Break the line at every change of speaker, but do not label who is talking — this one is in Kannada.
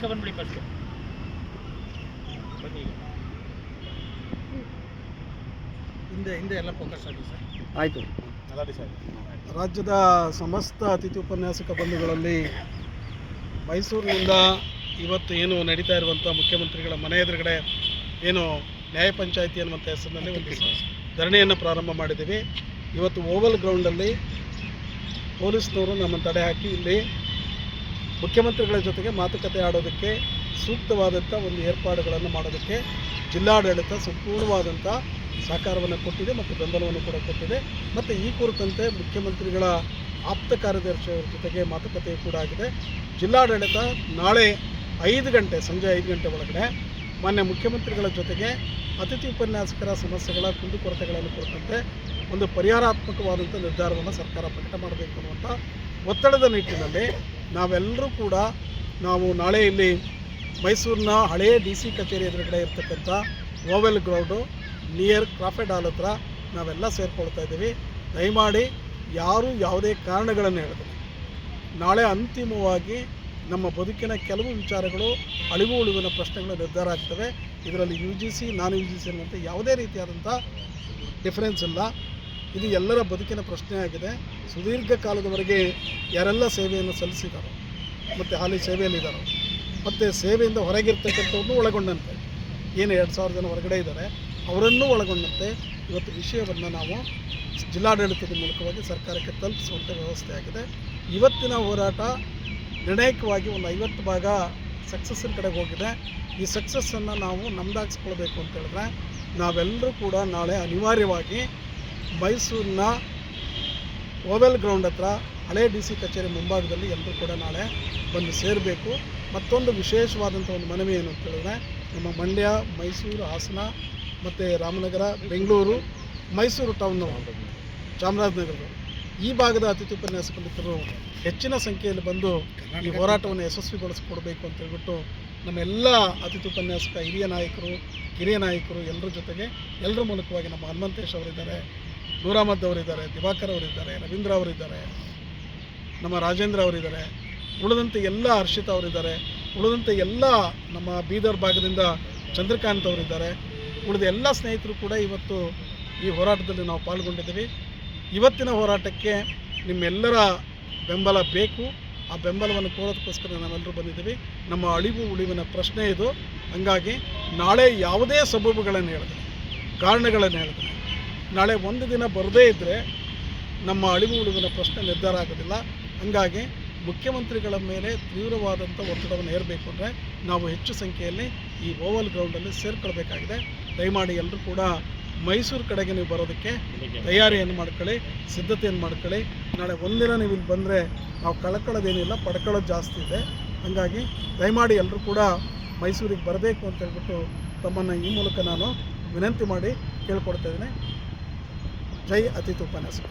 ಬಂದ್ಬಿಡಿ ಫಸ್ಟು ಬನ್ನಿ. ಹಿಂದೆ ಎಲ್ಲ ಫೋಕಸ್ ಆಗಿ ಸರ್.
ಆಯಿತು.
ರಾಜ್ಯದ ಸಮಸ್ತ ಅತಿಥಿ ಉಪನ್ಯಾಸಕ ಬಂಧುಗಳಲ್ಲಿ ಮೈಸೂರಿನಿಂದ ಇವತ್ತು ಏನು ನಡೀತಾ ಇರುವಂಥ ಮುಖ್ಯಮಂತ್ರಿಗಳ ಮನೆ ಎದುರುಗಡೆ ಏನು ನ್ಯಾಯ ಪಂಚಾಯಿತಿ ಅನ್ನುವಂಥ ಹೆಸರಿನಲ್ಲಿ ಒಂದು ಧರಣಿಯನ್ನು ಪ್ರಾರಂಭ ಮಾಡಿದ್ದೀವಿ. ಇವತ್ತು ಓವಲ್ ಗ್ರೌಂಡಲ್ಲಿ ಪೊಲೀಸ್ನವರು ನಮ್ಮ ತಡೆ ಹಾಕಿ ಇಲ್ಲಿ ಮುಖ್ಯಮಂತ್ರಿಗಳ ಜೊತೆಗೆ ಮಾತುಕತೆ ಆಡೋದಕ್ಕೆ ಸೂಕ್ತವಾದಂಥ ಒಂದು ಏರ್ಪಾಡುಗಳನ್ನು ಮಾಡೋದಕ್ಕೆ ಜಿಲ್ಲಾಡಳಿತ ಸಂಪೂರ್ಣವಾದಂಥ ಸಹಕಾರವನ್ನು ಕೊಟ್ಟಿದೆ ಮತ್ತು ಬೆಂಬಲವನ್ನು ಕೂಡ ಕೊಟ್ಟಿದೆ. ಮತ್ತು ಈ ಕುರಿತಂತೆ ಮುಖ್ಯಮಂತ್ರಿಗಳ ಆಪ್ತ ಕಾರ್ಯದರ್ಶಿಯವರ ಜೊತೆಗೆ ಮಾತುಕತೆ ಕೂಡ ಆಗಿದೆ. ಜಿಲ್ಲಾಡಳಿತ ನಾಳೆ 5 ಗಂಟೆ ಸಂಜೆ 5 ಗಂಟೆ ಒಳಗಡೆ ಮಾನ್ಯ ಮುಖ್ಯಮಂತ್ರಿಗಳ ಜೊತೆಗೆ ಅತಿಥಿ ಉಪನ್ಯಾಸಕರ ಸಮಸ್ಯೆಗಳ ಕುಂದುಕೊರತೆಗಳನ್ನು ಕುರಿತಂತೆ ಒಂದು ಪರಿಹಾರಾತ್ಮಕವಾದಂಥ ನಿರ್ಧಾರವನ್ನು ಸರ್ಕಾರ ಪ್ರಕಟ ಮಾಡಬೇಕು ಅನ್ನುವಂಥ ಒತ್ತಡದ ನಿಟ್ಟಿನಲ್ಲಿ ನಾವೆಲ್ಲರೂ ಕೂಡ ನಾಳೆ ಇಲ್ಲಿ ಮೈಸೂರಿನ ಹಳೆಯ DC ಕಚೇರಿ ಎದುರುಗಡೆ ಇರ್ತಕ್ಕಂಥ ಓವೆಲ್ ಗ್ರೌಂಡು ನಿಯರ್ ಕ್ರಾಫೆಡ್ ಹಾಲ್ ಹತ್ರ ನಾವೆಲ್ಲ ಸೇರಿಕೊಳ್ತಾ ಇದ್ದೀವಿ. ದಯಮಾಡಿ ಯಾರೂ ಯಾವುದೇ ಕಾರಣಗಳನ್ನು ಹೇಳಿದ್ರೆ ನಾಳೆ ಅಂತಿಮವಾಗಿ ನಮ್ಮ ಬದುಕಿನ ಕೆಲವು ವಿಚಾರಗಳು ಅಳಿವು ಉಳಿವಿನ ಪ್ರಶ್ನೆಗಳು ನಿರ್ಧಾರ ಆಗ್ತವೆ. ಇದರಲ್ಲಿ UGC ನಾನ್ UGC ಅನ್ನುವಂಥ ಯಾವುದೇ ರೀತಿಯಾದಂಥ ಡಿಫರೆನ್ಸ್ ಇಲ್ಲ. ಇದು ಎಲ್ಲರ ಬದುಕಿನ ಪ್ರಶ್ನೆ ಆಗಿದೆ. ಸುದೀರ್ಘ ಕಾಲದವರೆಗೆ ಯಾರೆಲ್ಲ ಸೇವೆಯನ್ನು ಸಲ್ಲಿಸಿದಾರೋ ಮತ್ತು ಹಾಲಿ ಸೇವೆಯಲ್ಲಿದ್ದಾರೋ ಮತ್ತು ಸೇವೆಯಿಂದ ಹೊರಗಿರ್ತಕ್ಕಂಥವ್ರನ್ನೂ ಒಳಗೊಂಡಂತೆ ಏನು 2000 ಜನ ಹೊರಗಡೆ ಇದ್ದಾರೆ ಅವರನ್ನೂ ಒಳಗೊಂಡಂತೆ ಇವತ್ತು ವಿಷಯವನ್ನು ನಾವು ಜಿಲ್ಲಾಡಳಿತದ ಮೂಲಕವಾಗಿ ಸರ್ಕಾರಕ್ಕೆ ತಲುಪಿಸುವಂಥ ವ್ಯವಸ್ಥೆ ಆಗಿದೆ. ಇವತ್ತಿನ ಹೋರಾಟ ನಿರ್ಣಾಯಕವಾಗಿ ಒಂದು 50 ಭಾಗ ಸಕ್ಸಸ್ಸಿನ ಕಡೆಗೆ ಹೋಗಿದೆ. ಈ ಸಕ್ಸಸ್ಸನ್ನು ನಾವು ನಮ್ಮದಾಗಿಸ್ಕೊಳ್ಬೇಕು ಅಂತ ಹೇಳಿದ್ರೆ ನಾವೆಲ್ಲರೂ ಕೂಡ ನಾಳೆ ಅನಿವಾರ್ಯವಾಗಿ ಮೈಸೂರಿನ ಓವೆಲ್ ಗ್ರೌಂಡ್ ಹತ್ರ ಹಳೆ DC ಕಚೇರಿ ಮುಂಭಾಗದಲ್ಲಿ ಎಲ್ಲರೂ ಕೂಡ ನಾಳೆ ಬಂದು ಸೇರಬೇಕು. ಮತ್ತೊಂದು ವಿಶೇಷವಾದಂಥ ಒಂದು ಮನವಿ ಏನು ಅಂತ ಹೇಳಿದ್ರೆ ನಮ್ಮ ಮಂಡ್ಯ, ಮೈಸೂರು, ಹಾಸನ ಮತ್ತು ರಾಮನಗರ, ಬೆಂಗಳೂರು, ಮೈಸೂರು ಟೌನ್, ಚಾಮರಾಜನಗರ ಈ ಭಾಗದ ಅತಿಥಿ ಉಪನ್ಯಾಸಕ ಮಿತ್ರರು ಹೆಚ್ಚಿನ ಸಂಖ್ಯೆಯಲ್ಲಿ ಬಂದು ಈ ಹೋರಾಟವನ್ನು ಯಶಸ್ವಿಗೊಳಿಸಿಕೊಡ್ಬೇಕು ಅಂತ ಹೇಳ್ಬಿಟ್ಟು ನಮ್ಮೆಲ್ಲ ಅತಿಥಿ ಉಪನ್ಯಾಸಕ ಹಿರಿಯ ನಾಯಕರು, ಕಿರಿಯ ನಾಯಕರು ಎಲ್ಲರ ಜೊತೆಗೆ ಎಲ್ಲರ ಮೂಲಕವಾಗಿ ನಮ್ಮ ಹನುಮಂತೇಶ್ ಅವರಿದ್ದಾರೆ, ನೂರ್ ಅಹಮದ್ ಅವರಿದ್ದಾರೆ, ದಿವಾಕರ್ ಅವರಿದ್ದಾರೆ, ರವೀಂದ್ರ ಅವರಿದ್ದಾರೆ, ನಮ್ಮ ರಾಜೇಂದ್ರ ಅವರಿದ್ದಾರೆ, ಉಳಿದಂತೆ ಎಲ್ಲ ಹರ್ಷಿತ್ ಅವರಿದ್ದಾರೆ, ಉಳಿದಂತೆ ಎಲ್ಲ ನಮ್ಮ ಬೀದರ್ ಭಾಗದಿಂದ ಚಂದ್ರಕಾಂತ್ ಅವರಿದ್ದಾರೆ, ಉಳಿದ ಎಲ್ಲ ಸ್ನೇಹಿತರು ಕೂಡ ಇವತ್ತು ಈ ಹೋರಾಟದಲ್ಲಿ ನಾವು ಪಾಲ್ಗೊಂಡಿದ್ದೀವಿ. ಇವತ್ತಿನ ಹೋರಾಟಕ್ಕೆ ನಿಮ್ಮೆಲ್ಲರ ಬೆಂಬಲ ಬೇಕು. ಆ ಬೆಂಬಲವನ್ನು ಕೋರೋದಕ್ಕೋಸ್ಕರ ನಾವೆಲ್ಲರೂ ಬಂದಿದ್ದೀವಿ. ನಮ್ಮ ಅಳಿವು ಉಳಿವಿನ ಪ್ರಶ್ನೆ ಇದು. ಹಾಗಾಗಿ ನಾಳೆ ಯಾವುದೇ ಸಬೂಬುಗಳನ್ನು ಹೇಳಿದ್ರೆ, ಕಾರಣಗಳನ್ನು ಹೇಳಿದ್ರೆ ನಾಳೆ ಒಂದು ದಿನ ಬರದೇ ಇದ್ದರೆ ನಮ್ಮ ಅಳಿವು ಉಳಿವಿನ ಪ್ರಶ್ನೆ ನಿರ್ಧಾರ ಆಗೋದಿಲ್ಲ. ಹಾಗಾಗಿ ಮುಖ್ಯಮಂತ್ರಿಗಳ ಮೇಲೆ ತೀವ್ರವಾದಂಥ ಒತ್ತಡವನ್ನು ಹೇರಬೇಕು ಅಂದರೆ ನಾವು ಹೆಚ್ಚು ಸಂಖ್ಯೆಯಲ್ಲಿ ಈ ಓವಲ್ ಗ್ರೌಂಡಲ್ಲಿ ಸೇರ್ಕೊಳ್ಬೇಕಾಗಿದೆ. ದಯಮಾಡಿ ಎಲ್ಲರೂ ಕೂಡ ಮೈಸೂರು ಕಡೆಗೆ ನೀವು ಬರೋದಕ್ಕೆ ತಯಾರಿಯನ್ನು ಮಾಡ್ಕೊಳ್ಳಿ, ಸಿದ್ಧತೆಯನ್ನು ಮಾಡ್ಕೊಳ್ಳಿ. ನಾಳೆ ಒಂದಿನ ನೀವು ಇಲ್ಲಿ ಬಂದರೆ ನಾವು ಕಳ್ಕೊಳ್ಳೋದೇನಿಲ್ಲ, ಪಡ್ಕೊಳ್ಳೋದು ಜಾಸ್ತಿ ಇದೆ. ಹಾಗಾಗಿ ದಯಮಾಡಿ ಎಲ್ಲರೂ ಕೂಡ ಮೈಸೂರಿಗೆ ಬರಬೇಕು ಅಂತ ಹೇಳ್ಬಿಟ್ಟು ತಮ್ಮನ್ನು ಈ ಮೂಲಕ ನಾನು ವಿನಂತಿ ಮಾಡಿ ಕೇಳ್ಕೊಡ್ತಾ ಇದ್ದೀನಿ. ಜೈ ಅತಿಥಿ ಉಪನ್ಯಾಸಕ.